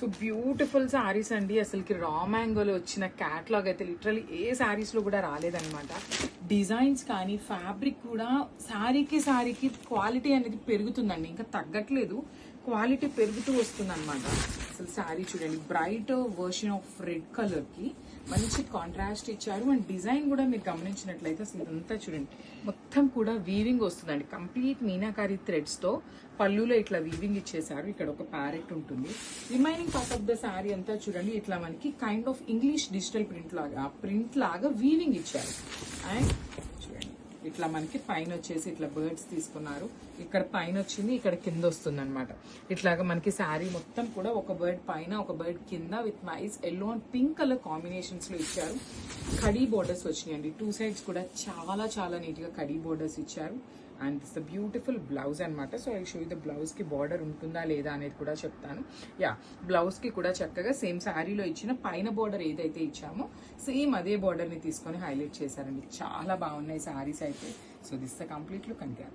So beautiful saris అండి. అసలుకి రా మ్యాంగోలో వచ్చిన క్యాట్లాగ్ అయితే లిటరలీ ఏ శారీస్ లో కూడా రాలేదన్నమాట. డిజైన్స్ కానీ ఫ్యాబ్రిక్ కూడా శారీకి క్వాలిటీ అనేది పెరుగుతుందండి, ఇంకా తగ్గట్లేదు, క్వాలిటీ పెరుగుతూ వస్తుంది అనమాట. అసలు శారీ చూడండి, bright version of red colour కి మంచి కాంట్రాస్ట్ ఇచ్చారు. అండ్ డిజైన్ కూడా మీరు గమనించినట్లయితే అసలు ఇదంతా చూడండి, మొత్తం కూడా వీవింగ్ వస్తుందండి. కంప్లీట్ మీనాకారి థ్రెడ్స్ తో పళ్ళులో ఇట్లా వీవింగ్ ఇచ్చేసారు. ఇక్కడ ఒక ప్యారెట్ ఉంటుంది. Remaining part of the sari అంతా చూడండి, ఇట్లా మనకి kind of English digital print లాగా వీవింగ్ ఇచ్చారు. అండ్ చూడండి, ఇట్లా మనకి పైన వచ్చేసి ఇట్లా బర్డ్స్ తీసుకున్నారు. ఇక్కడ పైన వచ్చింది, ఇక్కడ కింద వస్తుంది అనమాట. ఇట్లాగా మనకి శారీ మొత్తం కూడా ఒక బర్డ్ పైన ఒక బర్డ్ కింద with nice yellow and pink colour combinations లో ఇచ్చారు. కడీ బోర్డర్స్ వచ్చినాయండి, టూ సైడ్స్ కూడా చాలా చాలా నీట్ గా కడీ బోర్డర్స్ ఇచ్చారు. And it's the beautiful blouse అనమాట. So I show you the blouse కి బార్డర్ ఉంటుందా లేదా అనేది కూడా చెప్తాను. యా, బ్లౌజ్ కి కూడా చక్కగా సేమ్ శారీలో ఇచ్చిన పైన బార్డర్ ఏదైతే ఇచ్చామో సేమ్ అదే బార్డర్ ని తీసుకొని హైలైట్ చేశారండి. చాలా బాగున్నాయి శారీస్ అయితే. So this the complete look అంతే.